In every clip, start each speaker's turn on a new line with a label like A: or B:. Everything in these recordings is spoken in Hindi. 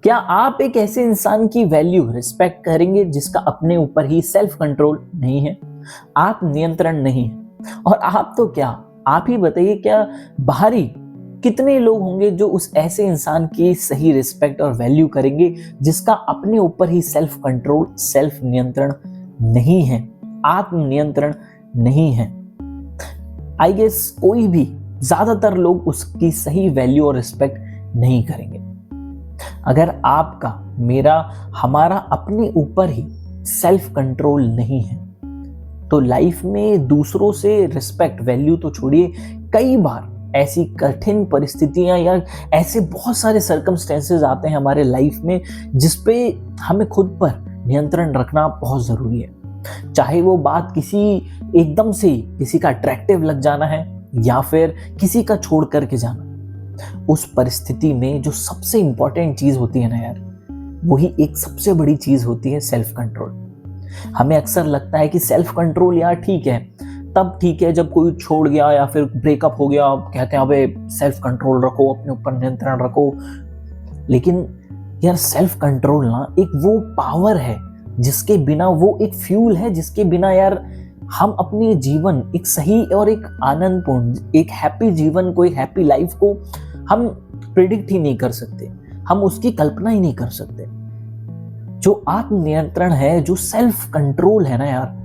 A: क्या आप एक ऐसे इंसान की वैल्यू रिस्पेक्ट करेंगे जिसका अपने ऊपर ही सेल्फ कंट्रोल नहीं है, आत्म नियंत्रण नहीं है? और आप तो क्या, आप ही बताइए, क्या बाहरी कितने लोग होंगे जो उस ऐसे इंसान की सही रिस्पेक्ट और वैल्यू करेंगे जिसका अपने ऊपर ही सेल्फ कंट्रोल, सेल्फ नियंत्रण नहीं है, आत्म नियंत्रण नहीं है? आई गेस कोई भी, ज्यादातर लोग उसकी सही वैल्यू और रिस्पेक्ट नहीं करेंगे। अगर आपका, मेरा, हमारा अपने ऊपर ही सेल्फ कंट्रोल नहीं है तो लाइफ में दूसरों से रिस्पेक्ट, वैल्यू तो छोड़िए, कई बार ऐसी कठिन परिस्थितियां या ऐसे बहुत सारे सर्कमस्टेंसेस आते हैं हमारे लाइफ में जिसपे हमें खुद पर नियंत्रण रखना बहुत जरूरी है। चाहे वो बात किसी एकदम से किसी का अट्रैक्टिव लग जाना है या फिर किसी का छोड़ करके जाना, उस परिस्थिति में जो सबसे इंपॉर्टेंट चीज होती है ना यार, वही एक सबसे बड़ी चीज होती है सेल्फ कंट्रोल। हमें अक्सर लगता है कि सेल्फ कंट्रोल यार ठीक है, तब ठीक है जब कोई छोड़ गया या फिर ब्रेकअप हो गया, कहते हैं अबे सेल्फ कंट्रोल रखो, अपने ऊपर नियंत्रण रखो। लेकिन यार सेल्फ कंट्रोल ना एक वो पावर है जिसके बिना, वो एक फ्यूल है जिसके बिना यार हम अपने जीवन, एक सही और एक आनंदपूर्ण, एक हैप्पी जीवन को, एक हैप्पी लाइफ को हम प्रिडिक्ट ही नहीं कर सकते, हम उसकी कल्पना ही नहीं कर सकते। जो आत्म नियंत्रण है, जो सेल्फ कंट्रोल है ना यार,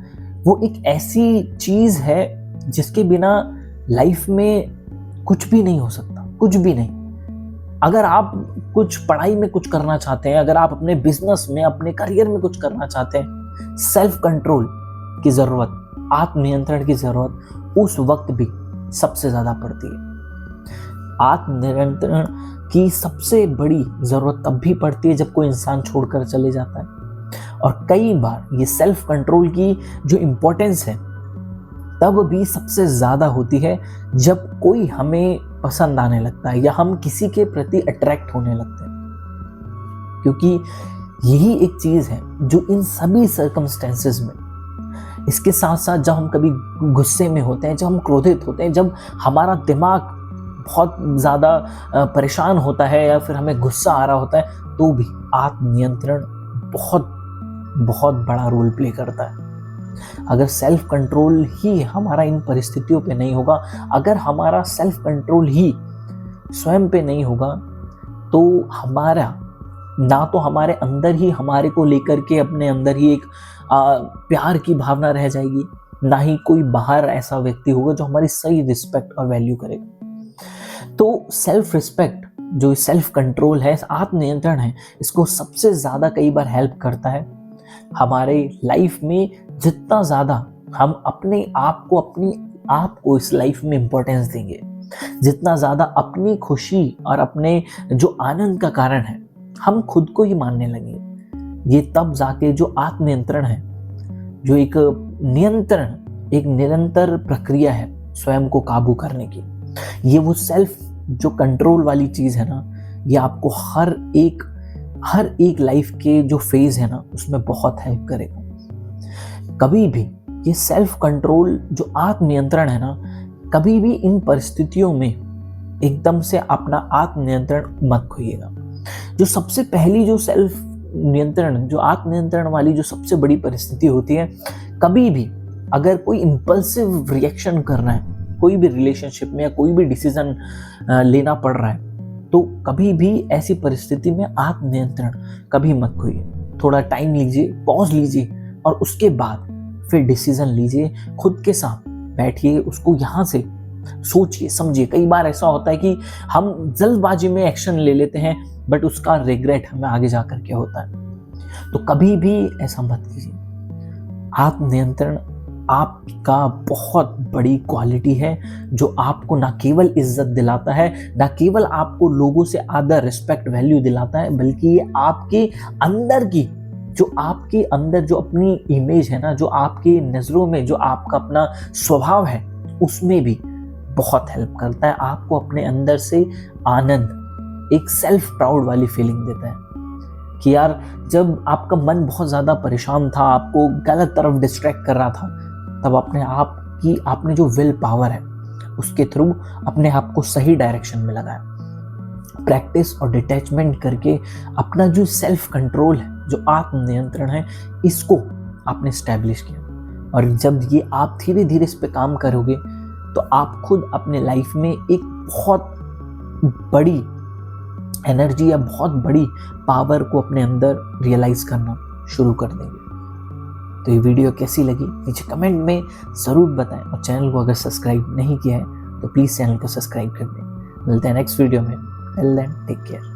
A: वो एक ऐसी चीज है जिसके बिना लाइफ में कुछ भी नहीं हो सकता, कुछ भी नहीं। अगर आप कुछ पढ़ाई में कुछ करना चाहते हैं, अगर आप अपने बिजनेस में, अपने करियर में कुछ करना चाहते हैं, सेल्फ कंट्रोल की जरूरत, आत्म नियंत्रण की जरूरत उस वक्त भी सबसे ज्यादा पड़ती है। आत्म नियंत्रण की सबसे बड़ी जरूरत तब भी पड़ती है जब कोई इंसान छोड़कर चले जाता है। और कई बार ये सेल्फ कंट्रोल की जो इंपॉर्टेंस है तब भी सबसे ज्यादा होती है जब कोई हमें पसंद आने लगता है या हम किसी के प्रति अट्रैक्ट होने लगते हैं, क्योंकि यही एक चीज है जो इन सभी सर्कमस्टेंसेस में, इसके साथ साथ जब हम कभी गुस्से में होते हैं, जब हम क्रोधित होते हैं, जब हमारा दिमाग बहुत ज़्यादा परेशान होता है या फिर हमें गुस्सा आ रहा होता है, तो भी आत्मनियंत्रण बहुत बहुत बड़ा रोल प्ले करता है। अगर सेल्फ कंट्रोल ही हमारा इन परिस्थितियों पे नहीं होगा, अगर हमारा सेल्फ कंट्रोल ही स्वयं पे नहीं होगा, तो हमारा ना तो हमारे अंदर ही, हमारे को लेकर के अपने अंदर ही एक प्यार की भावना रह जाएगी, ना ही कोई बाहर ऐसा व्यक्ति होगा जो हमारी सही रिस्पेक्ट और वैल्यू करेगा। तो सेल्फ रिस्पेक्ट, जो सेल्फ कंट्रोल है, आत्मनियंत्रण है, इसको सबसे ज्यादा कई बार हेल्प करता है हमारे लाइफ में। जितना ज्यादा हम अपने आप को इस लाइफ में इंपॉर्टेंस देंगे, जितना ज्यादा अपनी खुशी और अपने जो आनंद का कारण है हम खुद को ही मानने लगेंगे, ये तब जाके जो आत्मनियंत्रण है, जो एक नियंत्रण, एक निरंतर प्रक्रिया है स्वयं को काबू करने की, ये वो सेल्फ जो कंट्रोल वाली चीज है ना, ये आपको हर एक लाइफ के जो फेज है ना उसमें बहुत हेल्प करेगा। कभी भी ये सेल्फ कंट्रोल, जो आत्मनियंत्रण है ना, कभी भी इन परिस्थितियों में एकदम से अपना आत्मनियंत्रण मत खोइएगा। जो सबसे पहली जो सेल्फ नियंत्रण, जो आत्मनियंत्रण वाली जो सबसे बड़ी परिस्थिति होती है, कभी भी अगर कोई इंपल्सिव रिएक्शन कर रहा है कोई भी रिलेशनशिप में या कोई भी डिसीजन लेना पड़ रहा है, तो कभी भी ऐसी परिस्थिति में आत्मनियंत्रण कभी मत खोइए। थोड़ा टाइम लीजिए, पॉज लीजिए और उसके बाद फिर डिसीजन लीजिए। खुद के साथ बैठिए, उसको यहाँ से सोचिए, समझिए। कई बार ऐसा होता है कि हम जल्दबाजी में एक्शन ले लेते हैं, बट उसका रिग्रेट हमें आगे जाकर के होता है। तो कभी भी ऐसा मत कीजिए। आत्मनियंत्रण आपका बहुत बड़ी क्वालिटी है जो आपको ना केवल इज्जत दिलाता है, ना केवल आपको लोगों से आदर, रिस्पेक्ट, वैल्यू दिलाता है, बल्कि ये आपके अंदर की, जो आपके अंदर जो अपनी इमेज है ना, जो आपकी नजरों में जो आपका अपना स्वभाव है, उसमें भी बहुत हेल्प करता है। आपको अपने अंदर से आनंद, एक सेल्फ प्राउड वाली फीलिंग देता है कि यार जब आपका मन बहुत ज्यादा परेशान था, आपको गलत तरफ डिस्ट्रैक्ट कर रहा था, तब आपने जो विल पावर है उसके थ्रू अपने आप को सही डायरेक्शन में लगाया। प्रैक्टिस और डिटैचमेंट करके अपना जो सेल्फ कंट्रोल है, जो आत्म नियंत्रण है, इसको आपने स्टैब्लिश किया। और जब ये आप धीरे धीरे इस पे काम करोगे तो आप खुद अपने लाइफ में एक बहुत बड़ी एनर्जी या बहुत बड़ी पावर को अपने अंदर रियलाइज करना शुरू कर देंगे। तो ये वीडियो कैसी लगी नीचे कमेंट में ज़रूर बताएं, और चैनल को अगर सब्सक्राइब नहीं किया है तो प्लीज़ चैनल को सब्सक्राइब कर दें। मिलते हैं नेक्स्ट वीडियो में। Till then take care.